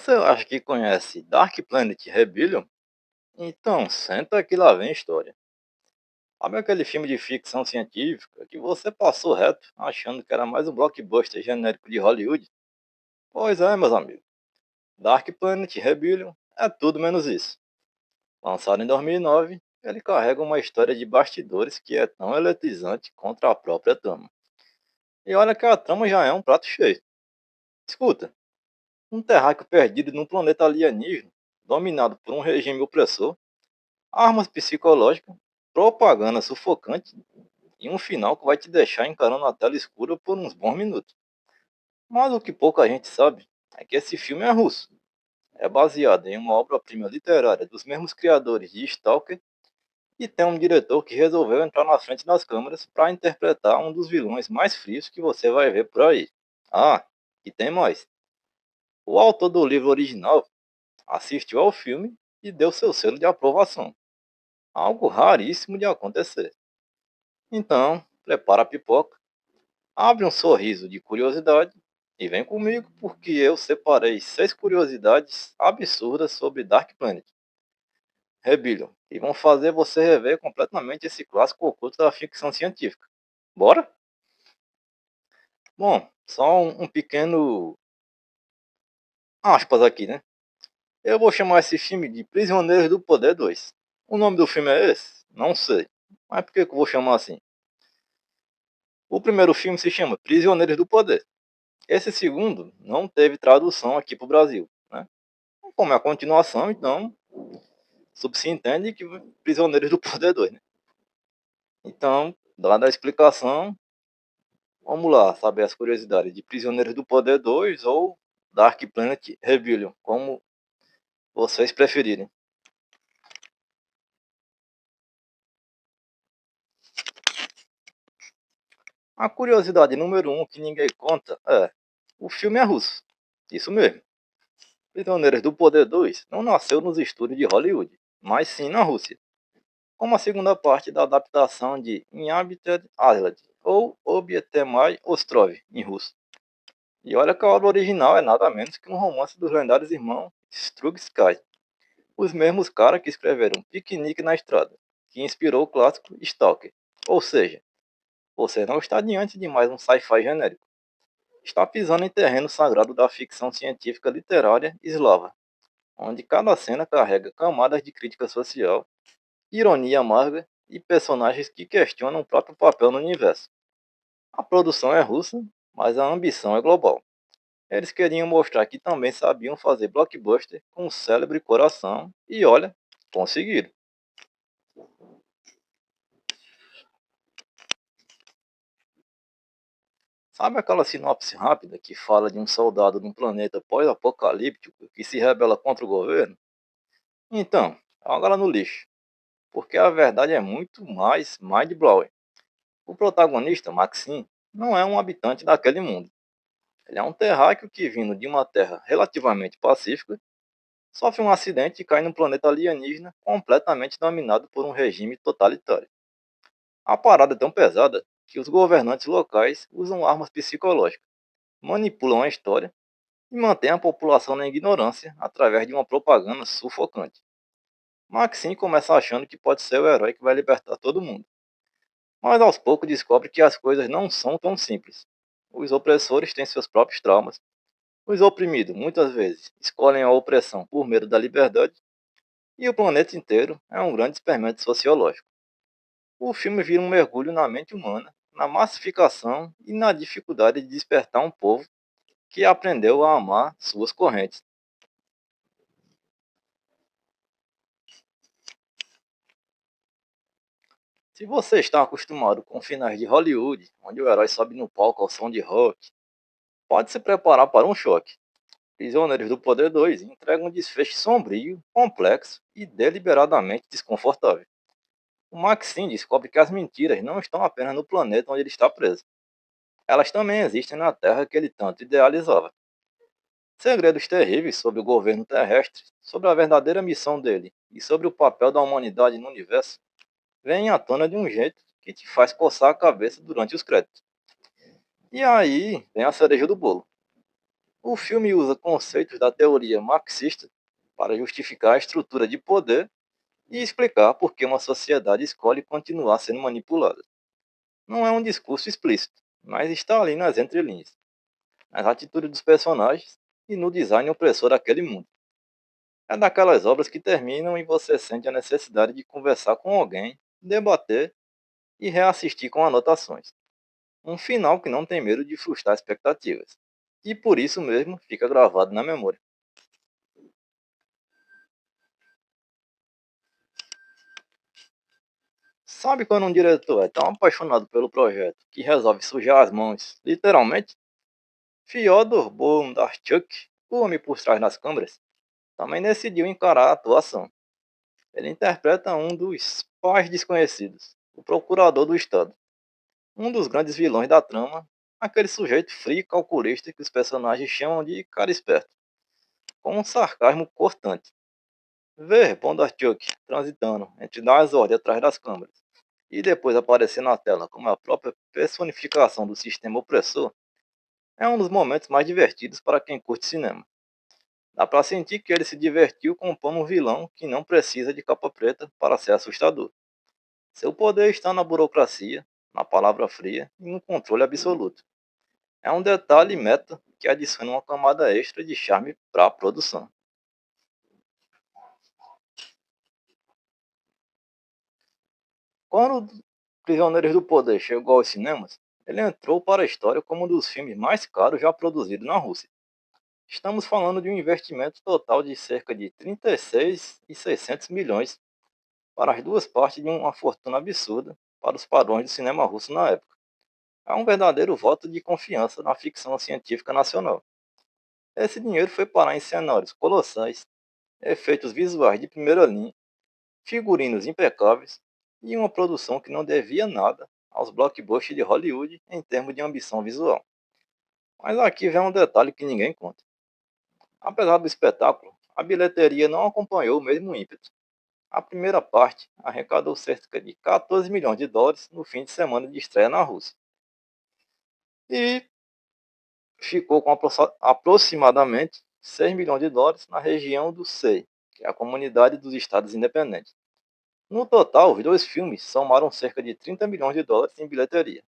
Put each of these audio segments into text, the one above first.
Você acha que conhece Dark Planet Rebellion? Então, senta que lá vem história. Sabe aquele filme de ficção científica que você passou reto achando que era mais um blockbuster genérico de Hollywood? Pois é, meus amigos. Dark Planet Rebellion é tudo menos isso. Lançado em 2009, ele carrega uma história de bastidores que é tão eletrizante contra a própria trama. E olha que a trama já é um prato cheio. Escuta, um terráqueo perdido num planeta alienígena, dominado por um regime opressor, armas psicológicas, propaganda sufocante e um final que vai te deixar encarando a tela escura por uns bons minutos. Mas o que pouca gente sabe é que esse filme é russo. É baseado em uma obra-prima literária dos mesmos criadores de Stalker e tem um diretor que resolveu entrar na frente das câmeras para interpretar um dos vilões mais frios que você vai ver por aí. Ah, e tem mais. O autor do livro original assistiu ao filme e deu seu selo de aprovação. Algo raríssimo de acontecer. Então, prepara a pipoca, abre um sorriso de curiosidade e vem comigo porque eu separei 6 curiosidades absurdas sobre Dark Planet Rebellion e vão fazer você rever completamente esse clássico oculto da ficção científica. Bora? Bom, só um pequeno aspas aqui, né? Eu vou chamar esse filme de Prisioneiros do Poder 2. O nome do filme é esse? Não sei. Mas por que eu vou chamar assim? O primeiro filme se chama Prisioneiros do Poder. Esse segundo não teve tradução aqui para o Brasil, né? Como é a continuação, então subentende que Prisioneiros do Poder 2, né? Então, dada a explicação, vamos lá saber as curiosidades de Prisioneiros do Poder 2 ou Dark Planet Rebellion, como vocês preferirem. A curiosidade número 1 que ninguém conta é: o filme é russo. Isso mesmo. Prisioneiros do Poder 2 não nasceu nos estúdios de Hollywood, mas sim na Rússia, como a segunda parte da adaptação de Inhabited Island, ou Obietemai Ostrov, em russo. E olha que a obra original é nada menos que um romance dos lendários irmãos Strugsky, os mesmos caras que escreveram Piquenique na Estrada, que inspirou o clássico Stalker. Ou seja, você não está diante de mais um sci-fi genérico. Está pisando em terreno sagrado da ficção científica literária eslava, onde cada cena carrega camadas de crítica social, ironia amarga e personagens que questionam o próprio papel no universo. A produção é russa, mas a ambição é global. Eles queriam mostrar que também sabiam fazer blockbuster com um célebre coração e olha, conseguiram. Sabe aquela sinopse rápida que fala de um soldado num planeta pós-apocalíptico que se rebela contra o governo? Então, joga ela no lixo, porque a verdade é muito mais mind-blowing. O protagonista, Maxim, não é um habitante daquele mundo. Ele é um terráqueo que, vindo de uma terra relativamente pacífica, sofre um acidente e cai num planeta alienígena completamente dominado por um regime totalitário. A parada é tão pesada que os governantes locais usam armas psicológicas, manipulam a história e mantêm a população na ignorância através de uma propaganda sufocante. Maxim começa achando que pode ser o herói que vai libertar todo mundo, mas aos poucos descobre que as coisas não são tão simples. Os opressores têm seus próprios traumas. Os oprimidos, muitas vezes, escolhem a opressão por medo da liberdade, e o planeta inteiro é um grande experimento sociológico. O filme vira um mergulho na mente humana, na massificação e na dificuldade de despertar um povo que aprendeu a amar suas correntes. Se você está acostumado com finais de Hollywood, onde o herói sobe no palco ao som de rock, pode se preparar para um choque. Prisioneiros do Poder 2 entrega um desfecho sombrio, complexo e deliberadamente desconfortável. O Maxim descobre que as mentiras não estão apenas no planeta onde ele está preso. Elas também existem na Terra que ele tanto idealizava. Segredos terríveis sobre o governo terrestre, sobre a verdadeira missão dele e sobre o papel da humanidade no universo vêm à tona de um jeito que te faz coçar a cabeça durante os créditos. E aí vem a cereja do bolo. O filme usa conceitos da teoria marxista para justificar a estrutura de poder e explicar por que uma sociedade escolhe continuar sendo manipulada. Não é um discurso explícito, mas está ali nas entrelinhas, nas atitudes dos personagens e no design opressor daquele mundo. É daquelas obras que terminam e você sente a necessidade de conversar com alguém, debater e reassistir com anotações. Um final que não tem medo de frustrar expectativas. E por isso mesmo fica gravado na memória. Sabe quando um diretor é tão apaixonado pelo projeto que resolve sujar as mãos, literalmente? Fyodor Bondarchuk, o homem por trás das câmeras, também decidiu encarar a atuação. Ele interpreta um dos pais desconhecidos, o procurador do Estado, um dos grandes vilões da trama, aquele sujeito frio e calculista que os personagens chamam de cara esperto, com um sarcasmo cortante. Ver Bondarchuk transitando entre das ordens atrás das câmeras e depois aparecer na tela como a própria personificação do sistema opressor é um dos momentos mais divertidos para quem curte cinema. Dá para sentir que ele se divertiu compondo um vilão que não precisa de capa preta para ser assustador. Seu poder está na burocracia, na palavra fria e no controle absoluto. É um detalhe meta que adiciona uma camada extra de charme para a produção. Quando Prisioneiros do Poder chegou aos cinemas, ele entrou para a história como um dos filmes mais caros já produzidos na Rússia. Estamos falando de um investimento total de cerca de 36.600 milhões para as duas partes de uma fortuna absurda para os padrões do cinema russo na época. É um verdadeiro voto de confiança na ficção científica nacional. Esse dinheiro foi parar em cenários colossais, efeitos visuais de primeira linha, figurinos impecáveis e uma produção que não devia nada aos blockbusters de Hollywood em termos de ambição visual. Mas aqui vem um detalhe que ninguém conta. Apesar do espetáculo, a bilheteria não acompanhou o mesmo ímpeto. A primeira parte arrecadou cerca de 14 milhões de dólares no fim de semana de estreia na Rússia e ficou com aproximadamente 6 milhões de dólares na região do SEI, que é a Comunidade dos Estados Independentes. No total, os dois filmes somaram cerca de 30 milhões de dólares em bilheteria,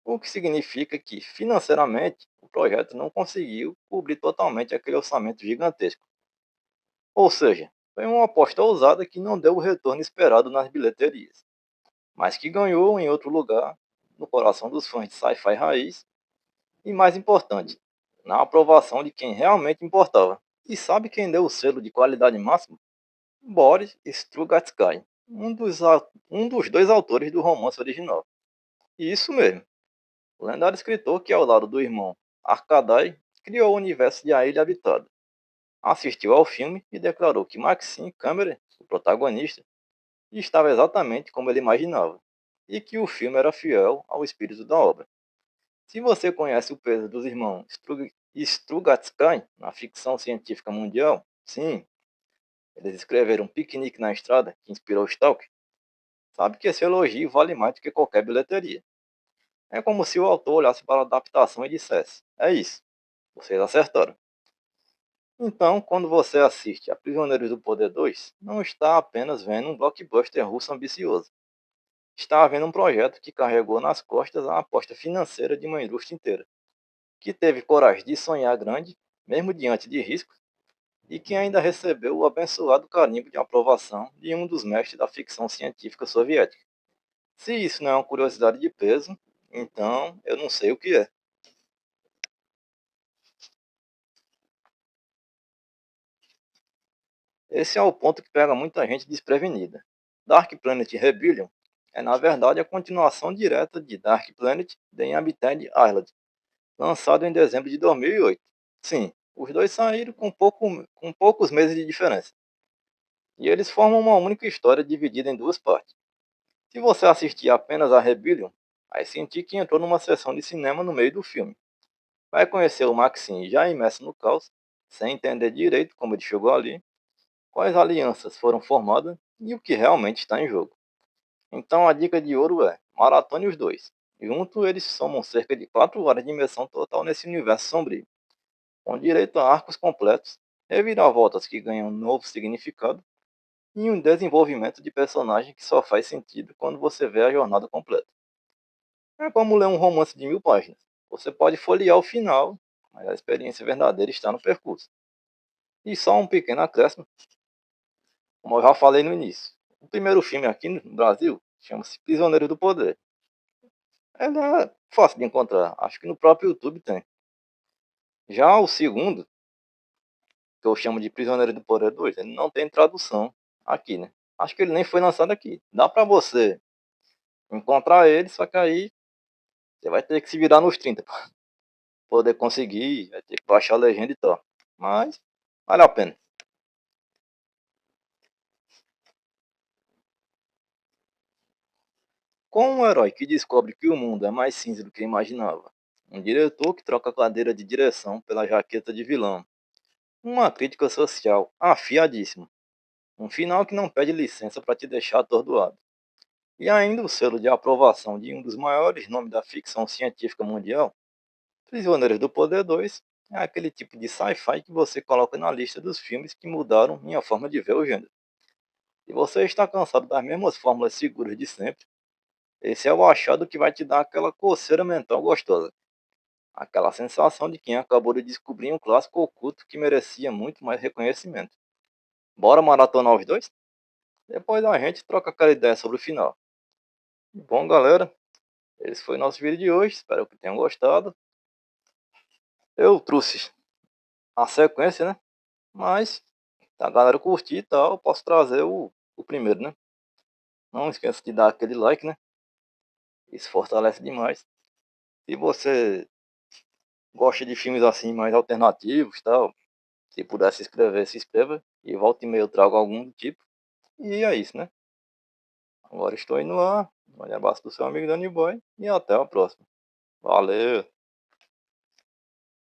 o que significa que, financeiramente, o projeto não conseguiu cobrir totalmente aquele orçamento gigantesco. Ou seja, foi uma aposta ousada que não deu o retorno esperado nas bilheterias, mas que ganhou em outro lugar, no coração dos fãs de sci-fi raiz, e mais importante, na aprovação de quem realmente importava. E sabe quem deu o selo de qualidade máxima? Boris Strugatsky, um dos dois autores do romance original. E isso mesmo, o lendário escritor que, ao lado do irmão Arkady, criou o universo de A Ilha Habitada. Assistiu ao filme e declarou que Maxim Kammerer, o protagonista, estava exatamente como ele imaginava, e que o filme era fiel ao espírito da obra. Se você conhece o peso dos irmãos Strugatsky na ficção científica mundial, sim, eles escreveram Piquenique na Estrada, que inspirou Stalker, sabe que esse elogio vale mais do que qualquer bilheteria. É como se o autor olhasse para a adaptação e dissesse: é isso, vocês acertaram. Então, quando você assiste a Prisioneiros do Poder 2, não está apenas vendo um blockbuster russo ambicioso. Está vendo um projeto que carregou nas costas a aposta financeira de uma indústria inteira, que teve coragem de sonhar grande, mesmo diante de riscos, e que ainda recebeu o abençoado carimbo de aprovação de um dos mestres da ficção científica soviética. Se isso não é uma curiosidade de peso, então eu não sei o que é. Esse é o ponto que pega muita gente desprevenida. Dark Planet Rebellion é, na verdade, a continuação direta de Dark Planet The Inhabited Island, lançado em dezembro de 2008. Sim, os dois saíram com poucos meses de diferença. E eles formam uma única história dividida em duas partes. Se você assistir apenas a Rebellion, vai sentir que entrou numa sessão de cinema no meio do filme. Vai conhecer o Maxine já imerso no caos, sem entender direito como ele chegou ali, quais alianças foram formadas e o que realmente está em jogo. Então a dica de ouro é: maratone os dois. Junto eles somam cerca de 4 horas de imersão total nesse universo sombrio. com direito a arcos completos, reviravoltas que ganham um novo significado e um desenvolvimento de personagem que só faz sentido quando você vê a jornada completa. É como ler um romance de 1000 páginas. Você pode folhear o final, mas a experiência verdadeira está no percurso. E só um pequeno acréscimo, como eu já falei no início. O primeiro filme aqui no Brasil chama-se Prisioneiro do Poder. Ele é fácil de encontrar, acho que no próprio YouTube tem. Já o segundo, que eu chamo de Prisioneiro do Poder 2, ele não tem tradução aqui, né? Acho que ele nem foi lançado aqui. Dá pra você encontrar ele, só que aí você vai ter que se virar nos 30 pra poder conseguir, vai ter que baixar a legenda e tal. Mas vale a pena. Com um herói que descobre que o mundo é mais cinza do que imaginava, um diretor que troca a cadeira de direção pela jaqueta de vilão, uma crítica social afiadíssima, um final que não pede licença para te deixar atordoado, e ainda o selo de aprovação de um dos maiores nomes da ficção científica mundial, Prisioneiros do Poder 2 é aquele tipo de sci-fi que você coloca na lista dos filmes que mudaram minha forma de ver o gênero. Se você está cansado das mesmas fórmulas seguras de sempre, esse é o achado que vai te dar aquela coceira mental gostosa. Aquela sensação de quem acabou de descobrir um clássico oculto que merecia muito mais reconhecimento. Bora maratonar os dois? Depois a gente troca aquela ideia sobre o final. Bom, galera, esse foi nosso vídeo de hoje. Espero que tenham gostado. Eu trouxe a sequência, né? Mas, se a galera curtir e tal, eu posso trazer o primeiro, né? Não esqueça de dar aquele like, né? Isso fortalece demais. Se você gosta de filmes assim mais alternativos e tal, se puder se inscrever, se inscreva. E volta e meia eu trago algum do tipo. E é isso, né? Agora estou indo lá. Um grande abraço do seu amigo Danny Boy. E até a próxima. Valeu!